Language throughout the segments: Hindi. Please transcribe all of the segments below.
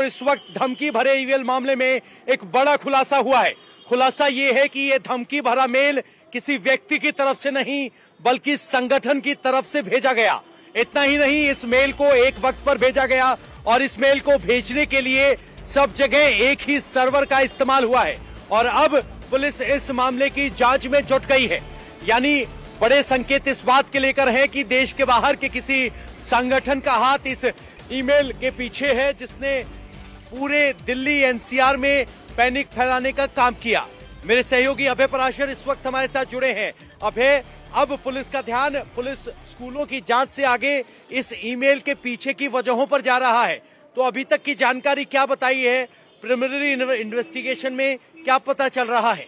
इस वक्त धमकी भरे ईमेल मामले में एक बड़ा खुलासा हुआ है। खुलासा ये है कि ये धमकी भरा मेल किसी व्यक्ति की तरफ से नहीं बल्कि संगठन की तरफ से भेजा गया। इतना ही नहीं, इस मेल को एक वक्त पर भेजा गया और इस मेल को भेजने के लिए सब जगह एक ही सर्वर का इस्तेमाल हुआ है और अब पुलिस इस मामले की जांच में जुट गई है। यानी बड़े संकेत इस बात के लेकर हैं कि देश के बाहर के किसी संगठन का हाथ इस ईमेल के पीछे है जिसने पूरे दिल्ली एनसीआर में पैनिक फैलाने का काम किया। मेरे सहयोगी अभय पराशर इस वक्त हमारे साथ जुड़े हैं। अभय, अब पुलिस का ध्यान पुलिस स्कूलों की जांच से आगे इस ईमेल के पीछे की वजहों पर जा रहा है, तो अभी तक की जानकारी क्या बताई है? प्रिलिमिनरी इन्वेस्टिगेशन में क्या पता चल रहा है?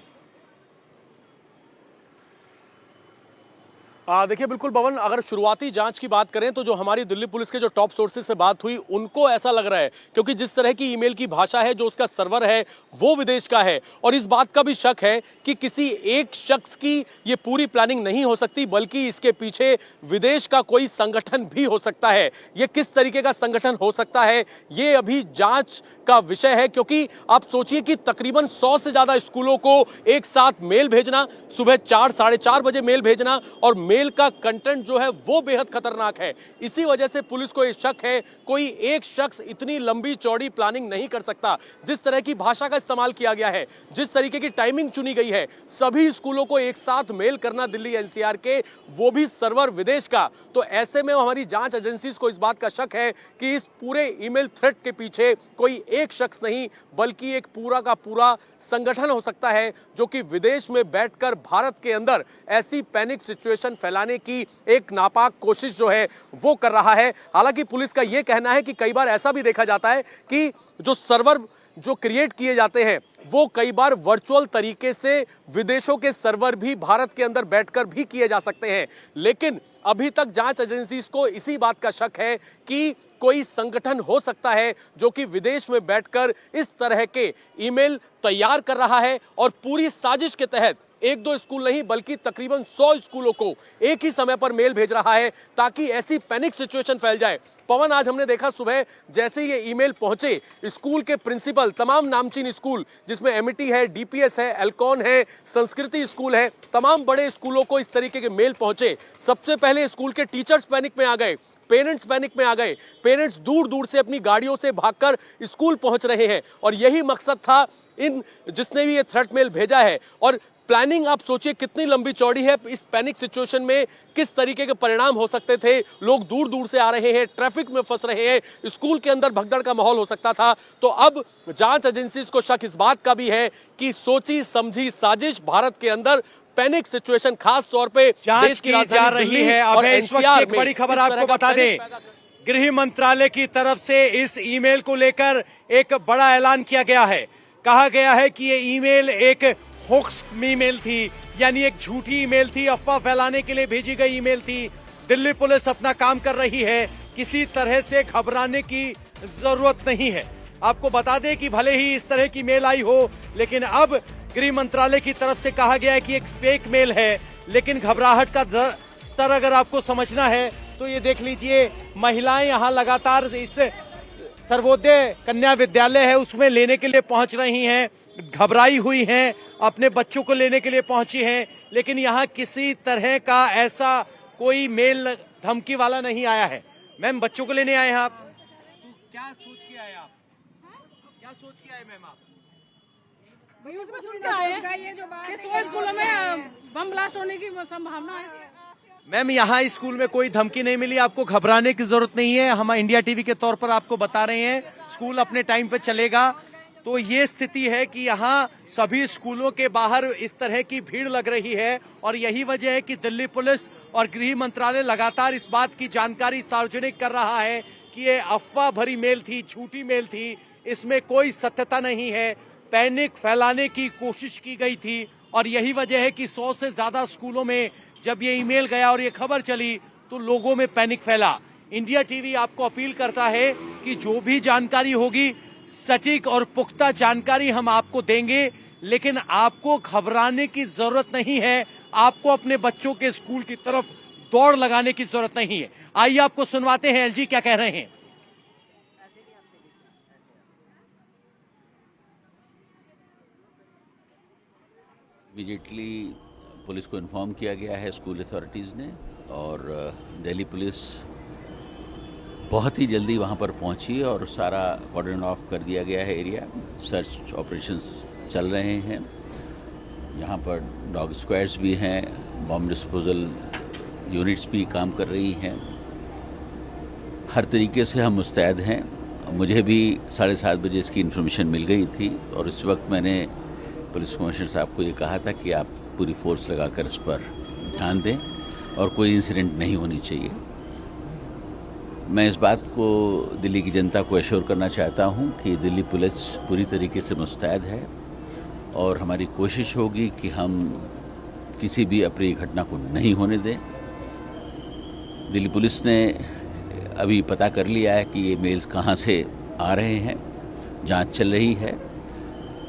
देखिए बिल्कुल पवन, अगर शुरुआती जांच की बात करें तो जो हमारी दिल्ली पुलिस के जो टॉप सोर्सेज से बात हुई उनको ऐसा लग रहा है, क्योंकि जिस तरह की ईमेल की भाषा है, जो उसका सर्वर है वो विदेश का है और इस बात का भी शक है कि किसी एक शख्स की ये पूरी प्लानिंग नहीं हो सकती बल्कि इसके पीछे विदेश का कोई संगठन भी हो सकता है। ये किस तरीके का संगठन हो सकता है ये अभी जांच का विषय है, क्योंकि आप सोचिए कि तकरीबन 100 से ज्यादा स्कूलों को एक साथ मेल भेजना, सुबह 4 साढ़े 4 बजे मेल भेजना और मेल का कंटेंट जो है वो बेहद खतरनाक है। इसी वजह से पुलिस को ये शक है कोई एक शख्स इतनी लंबी चौड़ी प्लानिंग नहीं कर सकता। जिस तरह की भाषा का इस्तेमाल किया गया है, जिस तरीके की टाइमिंग चुनी गई है, सभी स्कूलों को एक साथ मेल करना दिल्ली एनसीआर के, वो भी सर्वर विदेश का, तो ऐसे में हमारी जांच एजेंसीज को इस बात का शक है कि इस पूरे ईमेल थ्रेड के पीछे कोई एक शख्स नहीं बल्कि एक पूरा का पूरा संगठन हो सकता है जो कि विदेश में बैठकर भारत के अंदर ऐसी पैनिक सिचुएशन फैलाने की एक नापाक कोशिश जो है वो कर रहा है। हालांकि पुलिस का यह कहना है कि कई बार ऐसा भी देखा जाता है कि जो सर्वर जो क्रिएट किए जाते हैं वो कई बार वर्चुअल तरीके से विदेशों के सर्वर भी भारत के अंदर बैठकर भी किए जा सकते हैं, लेकिन अभी तक जांच एजेंसीज को इसी बात का शक है कि कोई संगठन हो सकता है जो कि विदेश में बैठकर इस तरह के ईमेल तैयार कर रहा है और पूरी साजिश के तहत एक दो स्कूल नहीं बल्कि तकरीबन 100 स्कूलों को एक ही समय पर मेल भेज रहा है ताकि ऐसी पैनिक सिचुएशन फैल जाए। पवन, आज हमने देखा सुबह जैसे ये ईमेल पहुंचे, स्कूल के प्रिंसिपल, तमाम नामचीन स्कूल जिसमें एमिटी है, डीपीएस है, एल्कॉन है, संस्कृति स्कूल है, तमाम बड़े स्कूलों को इस तरीके के मेल पहुंचे। सबसे पहले स्कूल के टीचर्स पैनिक में आ गए, पेरेंट्स पैनिक में आ गए, पेरेंट्स दूर दूर से अपनी गाड़ियों से भागकर स्कूल पहुंच रहे हैं और यही मकसद था इन जिसने भी ये थ्रेट मेल भेजा है। और प्लानिंग आप सोचिए कितनी लंबी चौड़ी है, इस पैनिक सिचुएशन में किस तरीके के परिणाम हो सकते थे। लोग दूर दूर से आ रहे हैं, ट्रैफिक में फंस रहे हैं, स्कूल के अंदर भगदड़ का माहौल हो सकता था। तो अब जांच एजेंसीज को शक इस बात का भी है कि सोची समझी साजिश भारत के अंदर पैनिक सिचुएशन, खास तौर पे जांच की जा रही है। अब इस वक्त एक बड़ी खबर आपको बता दें, गृह मंत्रालय की तरफ से इस ईमेल को लेकर एक बड़ा ऐलान किया गया है। कहा गया है कि ये ईमेल एक होक्स ईमेल थी, यानी एक झूठी ईमेल थी, अफवाह फैलाने के लिए भेजी गई ईमेल थी। दिल्ली पुलिस अपना काम कर रही है, किसी तरह से घबराने की जरूरत नहीं है। आपको बता दें कि भले ही इस तरह की मेल आई हो, लेकिन अब गृह मंत्रालय की तरफ से कहा गया है कि एक फेक मेल है। लेकिन घबराहट का स्तर अगर आपको समझना है तो ये देख लीजिए, महिलाएं यहाँ लगातार इस सर्वोदय कन्या विद्यालय है उसमें लेने के लिए पहुंच रही हैं, घबराई हुई हैं, अपने बच्चों को लेने के लिए पहुंची हैं, लेकिन यहाँ किसी तरह का ऐसा कोई मेल धमकी वाला नहीं आया है। मैम, बच्चों को लेने आए हैं आप, तो क्या सोच के आए आप? क्या सोच के आए मैम आप? भाई उसमें सुन के आए कि 100 स्कूलों में बम ब्लास्ट होने की संभावना है। मैम, यहाँ स्कूल में कोई धमकी नहीं मिली, आपको घबराने की जरूरत नहीं है। हम इंडिया टीवी के तौर पर आपको बता रहे हैं, स्कूल अपने टाइम पे चलेगा। तो ये स्थिति है कि यहाँ सभी स्कूलों के बाहर इस तरह की भीड़ लग रही है और यही वजह है कि दिल्ली पुलिस और गृह मंत्रालय लगातार इस बात की जानकारी सार्वजनिक कर रहा है कि ये अफवाह भरी मेल थी, झूठी मेल थी, इसमें कोई सत्यता नहीं है, पैनिक फैलाने की कोशिश की गई थी। और यही वजह है कि 100 से ज्यादा स्कूलों में जब ये ईमेल गया और ये खबर चली तो लोगों में पैनिक फैला। इंडिया टीवी आपको अपील करता है कि जो भी जानकारी होगी सटीक और पुख्ता जानकारी हम आपको देंगे, लेकिन आपको घबराने की जरूरत नहीं है, आपको अपने बच्चों के स्कूल की तरफ दौड़ लगाने की जरूरत नहीं है। आइए आपको सुनवाते हैं एलजी क्या कह रहे हैं। इमीडिएटली पुलिस को इन्फॉर्म किया गया है स्कूल अथॉरिटीज़ ने, और दिल्ली पुलिस बहुत ही जल्दी वहाँ पर पहुँची और सारा कॉर्डन ऑफ कर दिया गया है एरिया। सर्च ऑपरेशंस चल रहे हैं, यहाँ पर डॉग स्क्वाड्स भी हैं, बॉम्ब डिस्पोजल यूनिट्स भी काम कर रही हैं। हर तरीके से हम मुस्तैद हैं। मुझे भी 7:30 बजे इसकी इन्फॉर्मेशन मिल गई थी और इस वक्त मैंने पुलिस कमिश्नर साहब को ये कहा था कि आप पूरी फोर्स लगाकर इस पर ध्यान दें और कोई इंसिडेंट नहीं होनी चाहिए। मैं इस बात को दिल्ली की जनता को एश्योर करना चाहता हूँ कि दिल्ली पुलिस पूरी तरीके से मुस्तैद है और हमारी कोशिश होगी कि हम किसी भी अप्रिय घटना को नहीं होने दें। दिल्ली पुलिस ने अभी पता कर लिया है कि ये मेल्स कहाँ से आ रहे हैं, जांच चल रही है।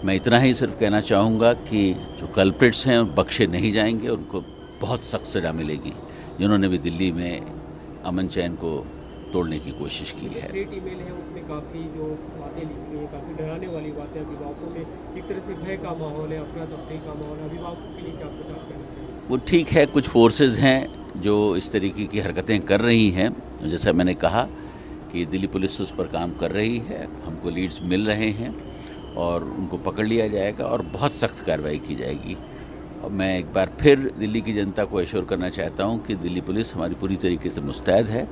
मैं इतना ही सिर्फ कहना चाहूँगा कि जो कल्प्रिट्स हैं बख्शे नहीं जाएंगे, उनको बहुत सख्त सज़ा मिलेगी, जिन्होंने भी दिल्ली में अमन चैन को तोड़ने की कोशिश की है। ईमेल है उसमें काफ़ी जो बातें लिखी हैं, काफ़ी डराने वाली बातें, अभिभावकों में एक तरह से भय का माहौल है, अफरा तफरी का माहौल है। अभिभावकों के लिए क्या कुछ आप कहना चाहिए? वो ठीक है, कुछ फोर्सेस हैं जो इस तरीके की हरकतें कर रही हैं। जैसा मैंने कहा कि दिल्ली पुलिस उस पर काम कर रही है, हमको लीड्स मिल रहे हैं और उनको पकड़ लिया जाएगा और बहुत सख्त कार्रवाई की जाएगी। और मैं एक बार फिर दिल्ली की जनता को एश्योर करना चाहता हूं कि दिल्ली पुलिस हमारी पूरी तरीके से मुस्तैद है।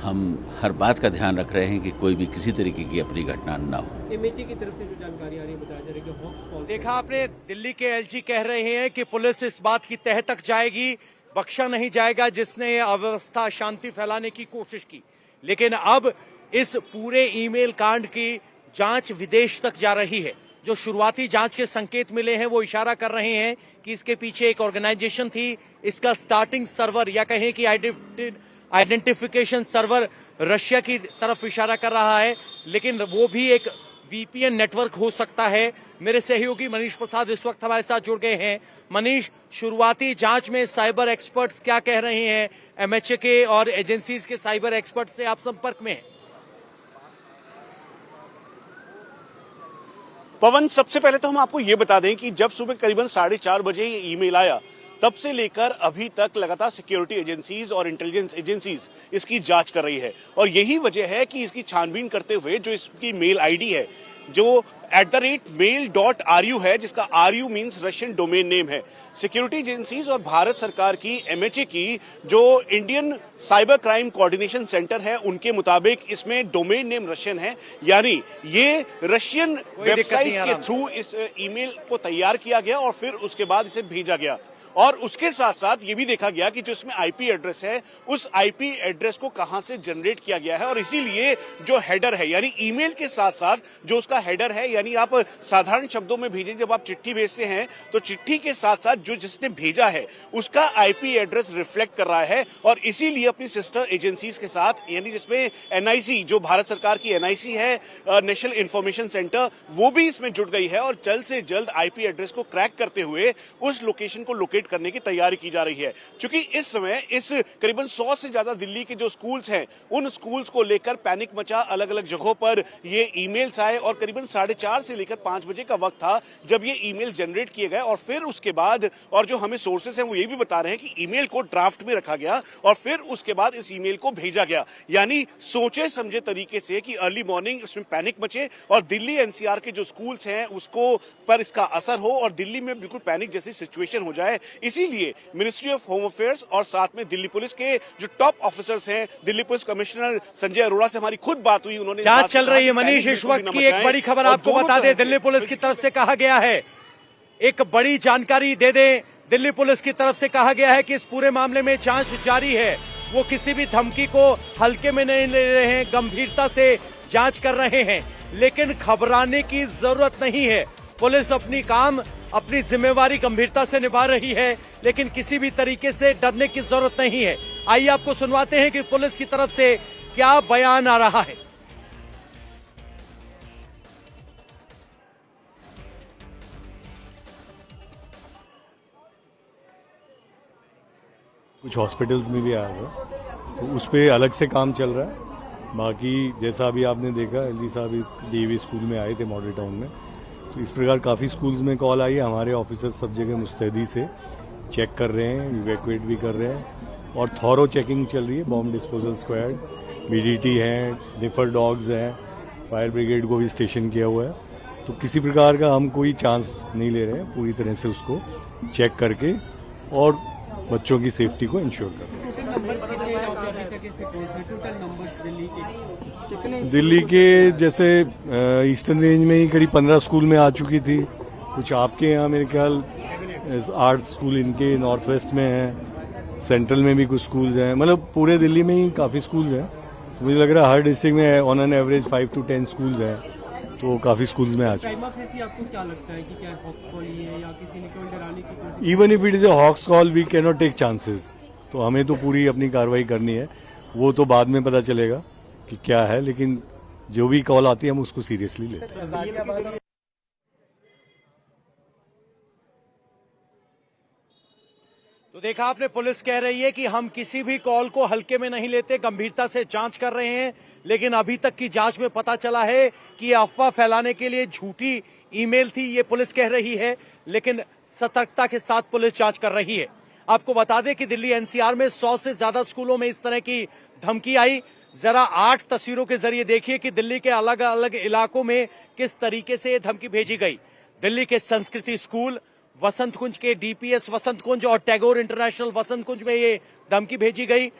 हम हर बात का ध्यान रख रहे हैं कि कोई भी किसी तरीके की अपनी घटना ना हो। एमएचए की तरफ से जो जानकारी आ रही है, बताया जा रहा है कि हॉक्स कॉल। देखा आपने, दिल्ली के एलजी कह रहे हैं कि पुलिस इस बात की तह तक जाएगी, बख्शा नहीं जाएगा जिसने अव्यवस्था शांति फैलाने की कोशिश की। लेकिन अब इस पूरे ईमेल कांड की जांच विदेश तक जा रही है। जो शुरुआती जांच के संकेत मिले हैं वो इशारा कर रहे हैं कि इसके पीछे एक ऑर्गेनाइजेशन थी। इसका स्टार्टिंग सर्वर या कहें कि आइडेंटिफिकेशन सर्वर रशिया की तरफ इशारा कर रहा है, लेकिन वो भी एक वीपीएन नेटवर्क हो सकता है। मेरे सहयोगी मनीष प्रसाद इस वक्त हमारे साथ जुड़ गए हैं। मनीष, शुरुआती जांच में साइबर एक्सपर्ट्स क्या कह रहे हैं? एमएचए के और एजेंसीज के साइबर एक्सपर्ट से आप संपर्क में हैं? पवन, सबसे पहले तो हम आपको ये बता दें कि जब सुबह करीबन 4:30 बजे ये ईमेल आया, तब से लेकर अभी तक लगातार सिक्योरिटी एजेंसीज और इंटेलिजेंस एजेंसीज इसकी जांच कर रही है। और यही वजह है कि इसकी छानबीन करते हुए जो इसकी मेल आईडी है, जो @mail.ru है, जिसका RU means Russian domain name है, सिक्योरिटी एजेंसीज और भारत सरकार की एमएचए की जो Indian cyber crime coordination centre है, उनके मुताबिक इसमें डोमेन नेम रशियन है। यानी ये रशियन वेबसाइट के थ्रू इस ईमेल को तैयार किया गया और फिर उसके बाद इसे भेजा गया। और उसके साथ साथ ये भी देखा गया कि जो इसमें आईपी एड्रेस है, उस आईपी एड्रेस को कहां से जनरेट किया गया है। और इसीलिए जो हेडर है, यानी ईमेल के साथ साथ जो उसका हेडर है, यानी आप साधारण शब्दों में भेजें, जब आप चिट्ठी भेजते हैं तो चिट्ठी के साथ साथ जो जिसने भेजा है उसका आईपी एड्रेस रिफ्लेक्ट कर रहा है। और इसीलिए अपनी सिस्टर एजेंसीज के साथ, यानी जिसमें एनआईसी, जो भारत सरकार की एनआईसी है, नेशनल इंफॉर्मेशन सेंटर, वो भी इसमें जुट गई है और जल्द से जल्द आईपी एड्रेस को क्रैक करते हुए उस लोकेशन को लोकेट करने की तैयारी की जा रही है। क्योंकि इस समय इस करीबन 100 से ज्यादा दिल्ली के जो स्कूल्स हैं, उन स्कूल्स को लेकर पैनिक मचा। अलग अलग जगहों पर ये ईमेल्स आए और करीबन 4:30 से लेकर 5 बजे का वक्त था जब ये ईमेल जनरेट किए गए। और फिर उसके बाद, और जो हमें सोर्सेस हैं वो ये भी बता रहे हैं कि ईमेल को ड्राफ्ट में रखा गया और फिर उसके बाद इस ईमेल को भेजा गया। यानी सोचे समझे तरीके से कि अर्ली मॉर्निंग इसमें पैनिक मचे और दिल्ली एनसीआर के जो स्कूल्स हैं उसको पर इसका असर हो और दिल्ली में बिल्कुल पैनिक जैसी सिचुएशन हो जाए। इसीलिए मिनिस्ट्री ऑफ होम अफेयर्स और साथ में दिल्ली पुलिस के जो टॉप ऑफिसर्स हैं, दिल्ली पुलिस कमिश्नर संजय अरोड़ा से हमारी खुद बात हुई, उन्होंने जांच चल रही है। मनीष, इस वक्त की एक बड़ी खबर आपको बता दें, दिल्ली पुलिस की तरफ से कहा गया है, एक बड़ी जानकारी दे दें। दिल्ली पुलिस की तरफ से कहा गया है कि इस पूरे मामले में जांच जारी है। वो किसी भी धमकी को हल्के में नहीं ले रहे हैं, गंभीरता से जांच कर रहे हैं। लेकिन घबराने की जरूरत नहीं है। पुलिस अपनी काम, अपनी जिम्मेवारी गंभीरता से निभा रही है, लेकिन किसी भी तरीके से डरने की जरूरत नहीं है। आइए आपको सुनवाते हैं कि पुलिस की तरफ से क्या बयान आ रहा है। कुछ हॉस्पिटल्स में भी आया हुआ, तो उस पर अलग से काम चल रहा है। बाकी जैसा अभी आपने देखा, एलजी साहब इस डीवी स्कूल में आए थे मॉडल टाउन में, तो इस प्रकार काफ़ी स्कूल्स में कॉल आई है। हमारे ऑफिसर सब जगह मुस्तैदी से चेक कर रहे हैं, इवैक्यूएट भी कर रहे हैं और थॉरो चेकिंग चल रही है। बॉम्ब डिस्पोजल स्क्वाड, बीडीटी है, स्निफर डॉग्स हैं, फायर ब्रिगेड को भी स्टेशन किया हुआ है। तो किसी प्रकार का हम कोई चांस नहीं ले रहे हैं, पूरी तरह से उसको चेक करके और बच्चों की सेफ्टी को इंश्योर कर रहे हैं। दिल्ली के जैसे ईस्टर्न रेंज में ही करीब 15 स्कूल में आ चुकी थी। कुछ आपके यहाँ मेरे ख्याल 8 स्कूल इनके नॉर्थ वेस्ट में हैं, सेंट्रल में भी कुछ स्कूल्स हैं, मतलब पूरे दिल्ली में ही काफ़ी स्कूल्स हैं। तो मुझे लग रहा है हर डिस्ट्रिक्ट में on an average 5 to 10 schools हैं, तो काफ़ी स्कूल्स में आ चुके हैं। आपको क्या लगता है कि क्या हॉक्स कॉल ही है या किसी ने केवल डराने की कोशिश? Even if it is a hoax call we can not take chances. तो हमें तो पूरी अपनी कार्रवाई करनी है, वो तो बाद में पता चलेगा कि क्या है, लेकिन जो भी कॉल आती है हम उसको सीरियसली लेते हैं। तो देखा आपने, पुलिस कह रही है कि हम किसी भी कॉल को हल्के में नहीं लेते, गंभीरता से जांच कर रहे हैं। लेकिन अभी तक की जांच में पता चला है कि अफवाह फैलाने के लिए झूठी ईमेल थी, ये पुलिस कह रही है। लेकिन सतर्कता के साथ पुलिस जांच कर रही है। आपको बता दें कि दिल्ली एनसीआर में 100 से ज्यादा स्कूलों में इस तरह की धमकी आई। जरा 8 तस्वीरों के जरिए देखिए कि दिल्ली के अलग अलग इलाकों में किस तरीके से ये धमकी भेजी गई। दिल्ली के संस्कृति स्कूल, वसंत कुंज के डीपीएस वसंत कुंज और टैगोर इंटरनेशनल वसंत कुंज में ये धमकी भेजी गई।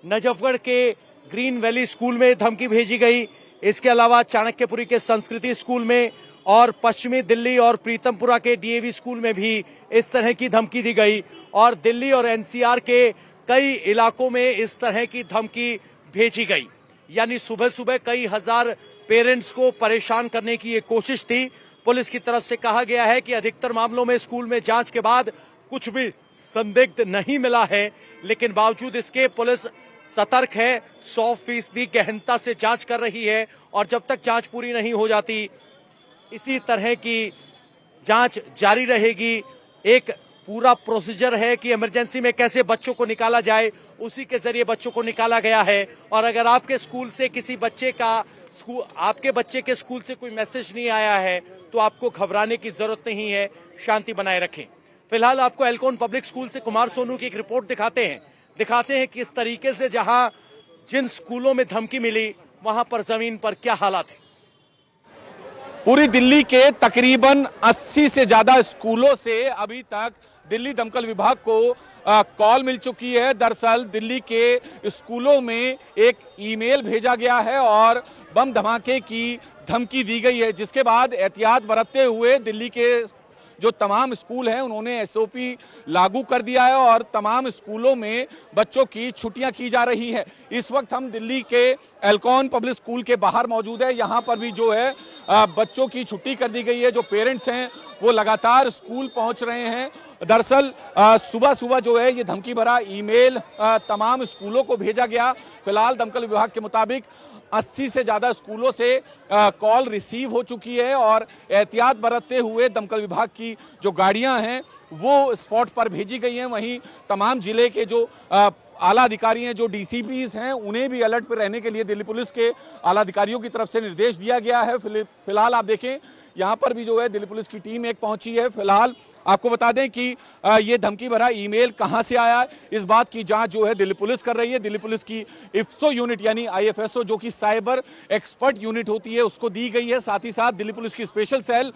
नजफगढ़ के ग्रीन वैली स्कूल में धमकी भेजी गई। इसके अलावा चाणक्यपुरी के संस्कृति स्कूल में और पश्चिमी दिल्ली और प्रीतमपुरा के डीएवी स्कूल में भी इस तरह की धमकी दी गई। और दिल्ली और एनसीआर के कई इलाकों में इस तरह की धमकी भेजी गई। यानी सुबह सुबह कई हजार पेरेंट्स को परेशान करने की ये कोशिश थी। पुलिस की तरफ से कहा गया है कि अधिकतर मामलों में स्कूल में जांच के बाद कुछ भी संदिग्ध नहीं मिला है, लेकिन बावजूद इसके पुलिस सतर्क है, 100% गहनता से जांच कर रही है। और जब तक जांच पूरी नहीं हो जाती, इसी तरह की जांच जारी रहेगी। एक पूरा प्रोसीजर है कि इमरजेंसी में कैसे बच्चों को निकाला जाए, उसी के जरिए बच्चों को निकाला गया है। और अगर आपके स्कूल से किसी बच्चे का आपके बच्चे के स्कूल से कोई मैसेज नहीं आया है तो आपको घबराने की जरूरत नहीं है, शांति बनाए रखें। फिलहाल आपको एल्कोन पब्लिक स्कूल से कुमार सोनू की एक रिपोर्ट दिखाते हैं किस तरीके से जहां जिन स्कूलों में धमकी मिली वहां पर जमीन पर क्या हालात है। पूरी दिल्ली के तकरीबन 80 से ज्यादा स्कूलों से अभी तक दिल्ली दमकल विभाग को कॉल मिल चुकी है। दरअसल दिल्ली के स्कूलों में एक ईमेल भेजा गया है और बम धमाके की धमकी दी गई है, जिसके बाद एहतियात बरतते हुए दिल्ली के जो तमाम स्कूल हैं उन्होंने एसओपी लागू कर दिया है और तमाम स्कूलों में बच्चों की छुट्टियां की जा रही हैं। इस वक्त हम दिल्ली के एल्कोन पब्लिक स्कूल के बाहर मौजूद है। यहां पर भी जो है बच्चों की छुट्टी कर दी गई है। जो पेरेंट्स हैं वो लगातार स्कूल पहुंच रहे हैं। दरअसल सुबह सुबह जो है ये धमकी भरा ईमेल तमाम स्कूलों को भेजा गया। फिलहाल दमकल विभाग के मुताबिक 80 से ज्यादा स्कूलों से कॉल रिसीव हो चुकी है और एहतियात बरतते हुए दमकल विभाग की जो गाड़ियां हैं वो स्पॉट पर भेजी गई हैं। वहीं तमाम जिले के जो आला अधिकारी हैं, जो डीसीपीज हैं, उन्हें भी अलर्ट पर रहने के लिए दिल्ली पुलिस के आला अधिकारियों की तरफ से निर्देश दिया गया है। फिलहाल आप देखें यहां पर भी जो है दिल्ली पुलिस की टीम एक पहुंची है। फिलहाल आपको बता दें कि ये धमकी भरा ईमेल कहां से आया, इस बात की जांच जो है दिल्ली पुलिस कर रही है। दिल्ली पुलिस की इफ्सो यूनिट यानी आईएफएसओ जो कि साइबर एक्सपर्ट यूनिट होती है उसको दी गई है। साथ ही साथ दिल्ली पुलिस की स्पेशल सेल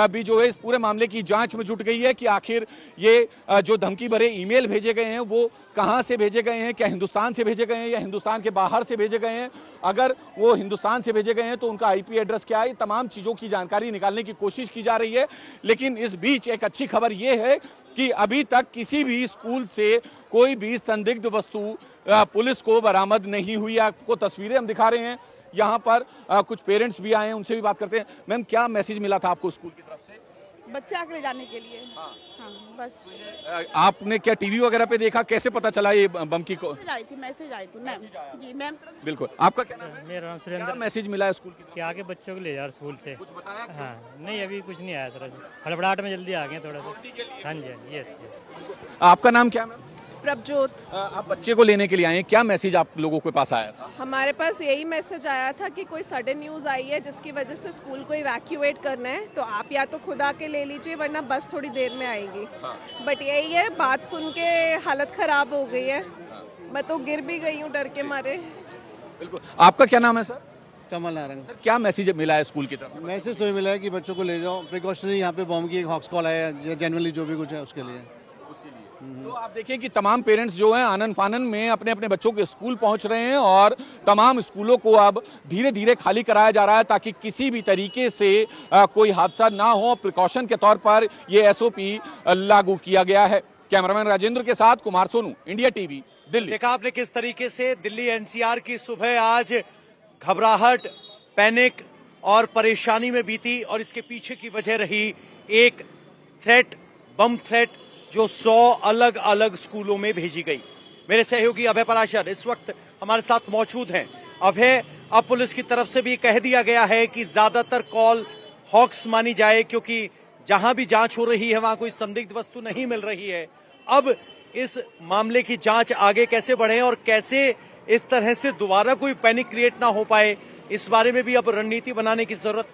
भी जो है इस पूरे मामले की जांच में जुट गई है कि आखिर ये जो धमकी भरे ईमेल भेजे गए हैं वो कहां से भेजे गए हैं, क्या हिंदुस्तान से भेजे गए हैं या हिंदुस्तान के बाहर से भेजे गए हैं। अगर वो हिंदुस्तान से भेजे गए हैं तो उनका आईपी एड्रेस क्या है, तमाम चीजों की जानकारी निकालने की कोशिश की जा रही है। लेकिन इस बीच एक अच्छी खबर यह है कि अभी तक किसी भी स्कूल से कोई भी संदिग्ध वस्तु पुलिस को बरामद नहीं हुई। आपको तस्वीरें हम दिखा रहे हैं। यहां पर कुछ पेरेंट्स भी आए हैं, उनसे भी बात करते हैं। मैम, क्या मैसेज मिला था आपको स्कूल की तरफ से? बच्चे आके ले जाने के लिए। हाँ, बस। आपने क्या टीवी वगैरह पे देखा, कैसे पता चला ये बम की मैसेज आई थी मैम जी। मैम बिल्कुल। आपका क्या नाम है? मेरा नाम सुरेंद्र। क्या मैसेज मिला है स्कूल की कि आगे बच्चों को ले जा स्कूल से? कुछ बताया? हाँ, नहीं अभी कुछ नहीं आया, थोड़ा सा हड़बड़ाहट में जल्दी आ गए थोड़ा सा। हाँ जी, यस। आपका नाम क्या है? प्रभजोत। आप बच्चे को लेने के लिए आए हैं, क्या मैसेज आप लोगों के पास आया था? हमारे पास यही मैसेज आया था कि कोई सडन न्यूज़ आई है जिसकी वजह से स्कूल को इवैक्यूएट करना है, तो आप या तो खुद आके ले लीजिए वरना बस थोड़ी देर में आएगी। बट यही है, बात सुन के हालत खराब हो गई है। मैं तो गिर भी गई हूँ डर के मारे। बिल्कुल। आपका क्या नाम है सर? कमल नारंग। सर क्या मैसेज मिला है स्कूल की तरफ से? मैसेज तो ये मिला है कि बच्चों को ले जाओ, प्रिकॉशनरी यहाँ पे बॉम्ब की एक हॉक्स कॉल आया है, जनरली जो भी कुछ है उसके लिए। तो आप देखिए कि तमाम पेरेंट्स जो हैं आनन फानन में अपने अपने बच्चों के स्कूल पहुंच रहे हैं और तमाम स्कूलों को अब धीरे धीरे खाली कराया जा रहा है ताकि किसी भी तरीके से कोई हादसा ना हो। प्रिकॉशन के तौर पर यह एसओपी लागू किया गया है। कैमरामैन राजेंद्र के साथ कुमार सोनू, इंडिया टीवी, दिल्ली। देखा आपने किस तरीके से दिल्ली एनसीआर की सुबह आज घबराहट, पैनिक और परेशानी में बीती, और इसके पीछे की वजह रही एक थ्रेट, बम थ्रेट, जो 100 अलग अलग स्कूलों में भेजी गई। मेरे सहयोगी अभय पराशर इस वक्त हमारे साथ मौजूद हैं। अभय, अब पुलिस की तरफ से भी कह दिया गया है कि ज्यादातर कॉल हॉक्स मानी जाए, क्योंकि जहां भी जांच हो रही है वहां कोई संदिग्ध वस्तु नहीं मिल रही है। अब इस मामले की जांच आगे कैसे बढ़े और कैसे इस तरह से दोबारा कोई पैनिक क्रिएट ना हो पाए, इस बारे में भी अब रणनीति बनाने की जरूरत।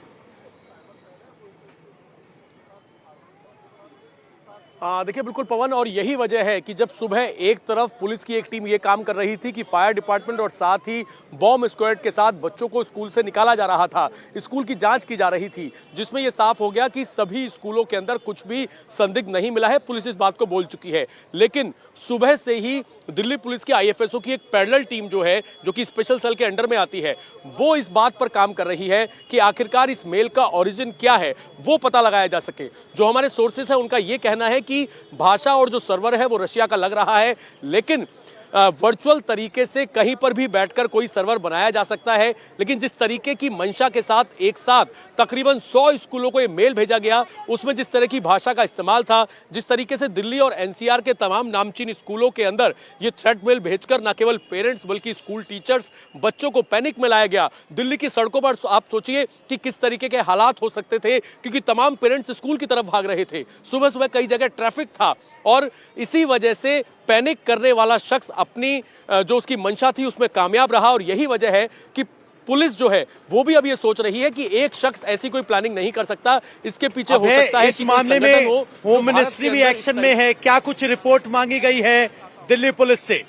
देखिए बिल्कुल पवन, और यही वजह है कि जब सुबह एक तरफ पुलिस की एक टीम ये काम कर रही थी कि फायर डिपार्टमेंट और साथ ही बॉम्ब स्क्वाड के साथ बच्चों को स्कूल से निकाला जा रहा था, स्कूल की जांच की जा रही थी, जिसमें यह साफ हो गया कि सभी स्कूलों के अंदर कुछ भी संदिग्ध नहीं मिला है। पुलिस इस बात को बोल चुकी है, लेकिन सुबह से ही दिल्ली पुलिस की आईएफएसओ की एक पैरेलल टीम जो है, जो कि स्पेशल सेल के अंडर में आती है, वो इस बात पर काम कर रही है कि आखिरकार इस मेल का ओरिजिन क्या है वो पता लगाया जा सके। जो हमारे सोर्सेस है उनका ये कहना है कि भाषा और जो सर्वर है वो रशिया का लग रहा है, लेकिन वर्चुअल तरीके से कहीं पर भी बैठकर कोई सर्वर बनाया जा सकता है। लेकिन जिस तरीके की मंशा के साथ एक साथ तकरीबन 100 स्कूलों को ये मेल भेजा गया, उसमें जिस तरह की भाषा का इस्तेमाल था, जिस तरीके से दिल्ली और एनसीआर के तमाम नामचीन स्कूलों के अंदर ये थ्रेट मेल भेजकर न केवल पेरेंट्स बल्कि स्कूल टीचर्स, बच्चों को पैनिक में लाया गया। दिल्ली की सड़कों पर आप सोचिए कि किस तरीके के हालात हो सकते थे, क्योंकि तमाम पेरेंट्स स्कूल की तरफ भाग रहे थे। सुबह सुबह कई जगह ट्रैफिक था और इसी वजह से पैनिक करने वाला शख्स अपनी जो उसकी मंशा थी उसमें कामयाब रहा। और यही वजह है कि पुलिस जो है वो भी अब ये सोच रही है कि एक शख्स ऐसी कोई प्लानिंग नहीं कर सकता, इसके पीछे हो सकता है इस मामले में होम मिनिस्ट्री भी एक्शन में है। क्या कुछ रिपोर्ट मांगी गई है दिल्ली पुलिस से?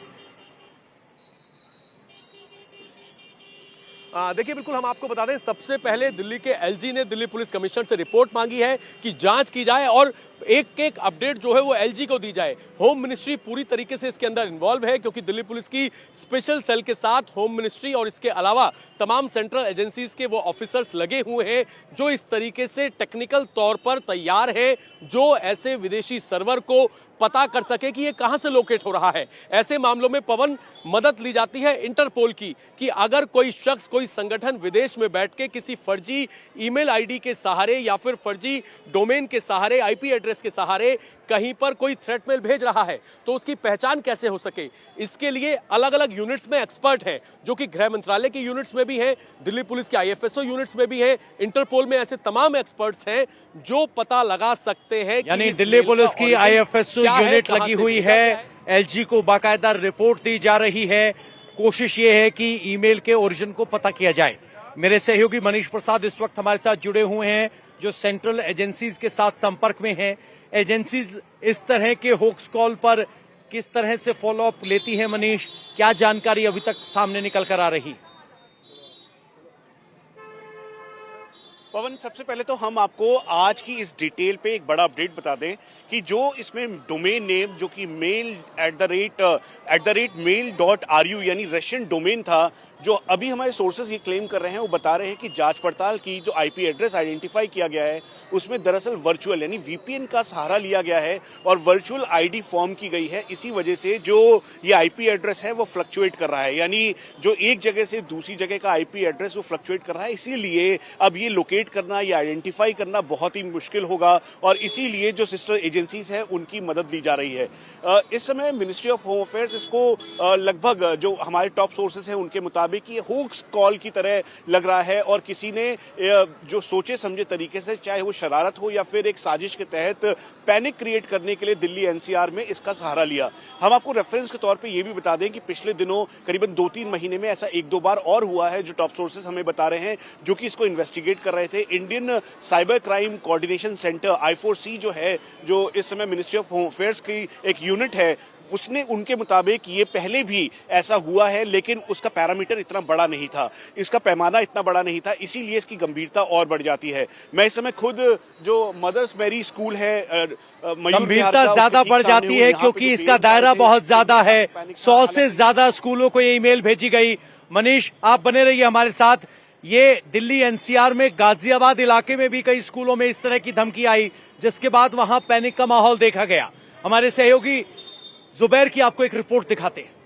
देखिए बिल्कुल हम आपको बता दें, सबसे पहले दिल्ली के एलजी ने दिल्ली पुलिस कमिश्नर से रिपोर्ट मांगी है कि जांच की जाए और एक एक अपडेट जो है वो एलजी को दी जाए। होम मिनिस्ट्री पूरी तरीके से इसके अंदर इन्वॉल्व है, क्योंकि दिल्ली पुलिस की स्पेशल सेल के साथ होम मिनिस्ट्री और इसके अलावा तमाम सेंट्रल एजेंसीज के वो ऑफिसर्स लगे हुए हैं जो इस तरीके से टेक्निकल तौर पर तैयार है, जो ऐसे विदेशी सर्वर को पता कर सके कि ये कहां से लोकेट हो रहा है। ऐसे मामलों में पवन मदद ली जाती है इंटरपोल की, कि अगर कोई शख्स, कोई संगठन विदेश में बैठ के किसी फर्जी ईमेल आईडी के सहारे या फिर फर्जी डोमेन के सहारे, आईपी एड्रेस के सहारे कहीं पर कोई थ्रेट मेल भेज रहा है, तो उसकी पहचान कैसे हो सके। इसके लिए अलग अलग यूनिट्स में एक्सपर्ट हैं, जो कि गृह मंत्रालय के यूनिट्स में भी हैं, दिल्ली पुलिस के आईएफएसओ यूनिट्स में भी हैं, इंटरपोल में ऐसे तमाम एक्सपर्ट्स हैं जो पता लगा सकते हैं। यानी दिल्ली पुलिस की आईएफएसओ यूनिट लगी हुई है, एलजी को बाकायदा रिपोर्ट दी जा रही है। कोशिश ये है कि ईमेल के ओरिजिन को पता किया जाए। मेरे सहयोगी मनीष प्रसाद इस वक्त हमारे साथ जुड़े हुए हैं, जो सेंट्रल एजेंसीज के साथ संपर्क में हैं। एजेंसीज इस तरह के होक्स कॉल पर किस तरह से फॉलो अप लेती हैं? मनीष, क्या जानकारी अभी तक सामने निकल कर आ रही? पवन, सबसे पहले तो हम आपको आज की इस डिटेल पे एक बड़ा अपडेट बता दें कि जो इसमें डोमेन नेम जो कि mail@mail.ru यानी रशियन डोमेन था, जो अभी हमारे सोर्सेज ये क्लेम कर रहे हैं, वो बता रहे हैं कि जांच पड़ताल की जो आईपी एड्रेस आइडेंटिफाई किया गया है उसमें दरअसल वर्चुअल यानी वीपीएन का सहारा लिया गया है और वर्चुअल आईडी फॉर्म की गई है। इसी वजह से जो ये आईपी एड्रेस है वो फ्लक्चुएट कर रहा है, यानी जो एक जगह से दूसरी जगह का आईपी एड्रेस वो फ्लक्चुएट कर रहा है। इसीलिए अब ये लोकेट इन्वेस्टिगेट करना या आइडेंटिफाई करना बहुत ही मुश्किल होगा और इसीलिए जो सिस्टर एजेंसीज हैं उनकी मदद ली जा रही है। इस समय मिनिस्ट्री ऑफ होम अफेयर्स इसको लगभग जो हमारे टॉप सोर्सेज हैं उनके मुताबिक ये होक्स कॉल की तरह लग रहा है और किसी ने जो सोचे समझे तरीके से, चाहे वो शरारत हो या फिर एक साजिश के तहत पैनिक क्रिएट करने के लिए दिल्ली एनसीआर में इसका सहारा लिया। हम आपको रेफरेंस के तौर पे ये भी बता दें कि पिछले दिनों करीबन 2-3 महीने में ऐसा 1-2 बार और हुआ है, जो टॉप सोर्सेज हमें बता रहे हैं, जो कि इसको इन्वेस्टिगेट कर रहे थे। Indian cyber crime coordination centre I4C जो है, जो इस समय मिनिस्ट्री ऑफ होम अफेयर्स की एक यूनिट है, उसने उनके मुताबिक ये पहले भी ऐसा हुआ है, लेकिन उसका पैरामीटर इतना बड़ा नहीं था, इसका पैमाना इतना बड़ा नहीं था, इसीलिए इसकी गंभीरता और बढ़ जाती है। मैं इस समय खुद जो मदर्स मैरी स्कूल है, गंभीरता ज्यादा बढ़ जाती है क्योंकि इसका दायरा बहुत ज्यादा है। 100 से ज्यादा स्कूलों को ये ईमेल भेजी गई। मनीष, आप बने रहिए हमारे साथ। ये दिल्ली एनसीआर में गाजियाबाद इलाके में भी कई स्कूलों में इस तरह की धमकी आई, जिसके बाद वहां पैनिक का माहौल देखा गया। हमारे सहयोगी जुबैर की आपको एक रिपोर्ट दिखाते हैं।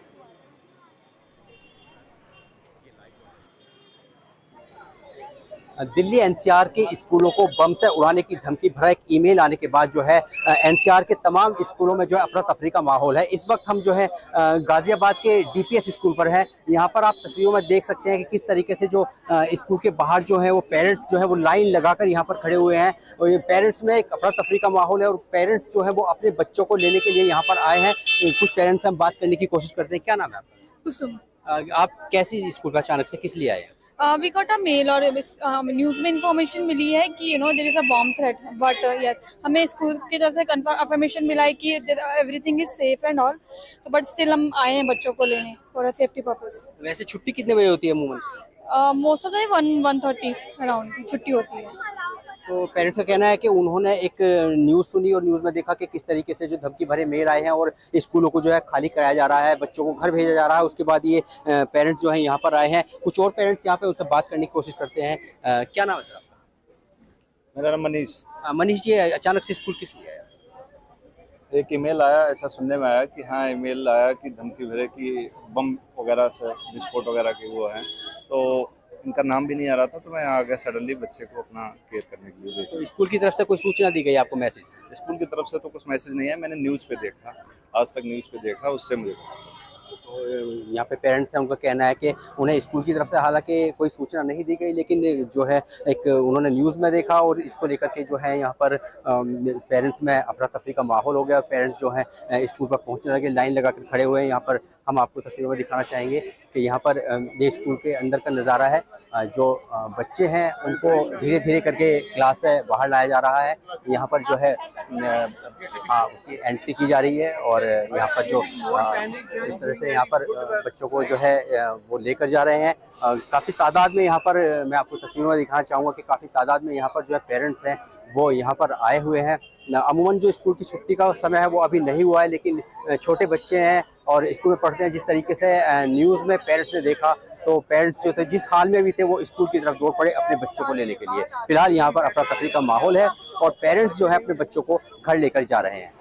दिल्ली एनसीआर के स्कूलों को बम से उड़ाने की धमकी भरा एक ईमेल आने के बाद जो है एनसीआर के तमाम स्कूलों में जो है अफरा तफरी का माहौल है। इस वक्त हम जो है गाजियाबाद के डीपीएस स्कूल पर हैं। यहाँ पर आप तस्वीरों में देख सकते हैं कि किस तरीके से जो स्कूल के बाहर जो है वो पेरेंट्स जो है वो लाइन लगाकर यहाँ पर खड़े हुए हैं और ये पेरेंट्स में एक अफरा तफरी का माहौल है और पेरेंट्स जो है वो अपने बच्चों को लेने के लिए यहाँ पर आए हैं। कुछ पेरेंट्स से हम बात करने की कोशिश करते हैं। क्या नाम है आपका? कुसुम। आप कैसी स्कूल पर अचानक से किस लिए आए हैं? We got a mail और न्यूज़ में इंफॉर्मेशन मिली है कि there is a bomb threat, but yes, हमें स्कूल की तरफ से कंफर्मेशन मिला है कि everything is safe and all, but still हम आए हैं बच्चों को लेने for a safety purpose। वैसे छुट्टी कितने बजे होती है अमूमन? मोस्ट ऑफ द 1:30 अराउंड छुट्टी होती है। तो पेरेंट्स का कहना है कि उन्होंने एक न्यूज़ सुनी और न्यूज़ में देखा कि किस तरीके से जो धमकी भरे मेल आए हैं और स्कूलों को जो है खाली कराया जा रहा है, बच्चों को घर भेजा जा रहा है। उसके बाद ये पेरेंट्स जो हैं यहाँ पर आए हैं। कुछ और पेरेंट्स यहाँ पे उनसे बात करने की कोशिश करते हैं। क्या नाम है सर? मेरा नाम मनीष। मनीष जी, अचानक से स्कूल किस लिए आया? एक ईमेल आया, ऐसा सुनने में आया कि हाँ ईमेल आया कि धमकी भरे कि बम वगैरह से विस्फोट वगैरह के वो हैं, तो इनका नाम भी नहीं आ रहा था, तो मैं आ गया सडनली बच्चे को अपना केयर करने के लिए। तो स्कूल की तरफ से कोई सूचना दी गई आपको? मैसेज स्कूल की तरफ से तो कुछ मैसेज नहीं है, मैंने न्यूज़ पे देखा, आज तक न्यूज़ पे देखा, उससे मुझे पता चला। तो यहाँ पे पेरेंट्स हैं, उनका कहना है कि उन्हें स्कूल की तरफ से हालांकि कोई सूचना नहीं दी गई, लेकिन जो है एक उन्होंने न्यूज़ में देखा और इसको लेकर के जो है यहाँ पर पेरेंट्स में अफरा तफरी का माहौल हो गया और पेरेंट्स जो है स्कूल पर पहुँचने लगे, लाइन लगा कर खड़े हुए हैं। यहाँ पर हम आपको तस्वीरों में दिखाना चाहेंगे कि यहाँ पर ये स्कूल के अंदर का नज़ारा है। जो बच्चे हैं उनको धीरे धीरे करके क्लास से बाहर लाया जा रहा है। यहाँ पर जो है उसकी एंट्री की जा रही है और यहाँ पर जो इस तरह से यहाँ पर बच्चों को जो है वो लेकर जा रहे हैं। काफ़ी तादाद में यहाँ पर मैं आपको तस्वीरों में दिखाना चाहूँगा कि काफ़ी तादाद में यहाँ पर जो है पेरेंट्स हैं वो यहाँ पर आए हुए हैं। अमूमन जो स्कूल की छुट्टी का समय है वो अभी नहीं हुआ है, लेकिन छोटे बच्चे हैं और स्कूल में पढ़ते हैं। जिस तरीके से न्यूज़ में पेरेंट्स ने देखा तो पेरेंट्स जो थे जिस हाल में भी थे वो स्कूल की तरफ दौड़ पड़े अपने बच्चों को लेने के लिए। फिलहाल यहाँ पर अफरा तफरी का माहौल है और पेरेंट्स जो है अपने बच्चों को घर लेकर जा रहे हैं।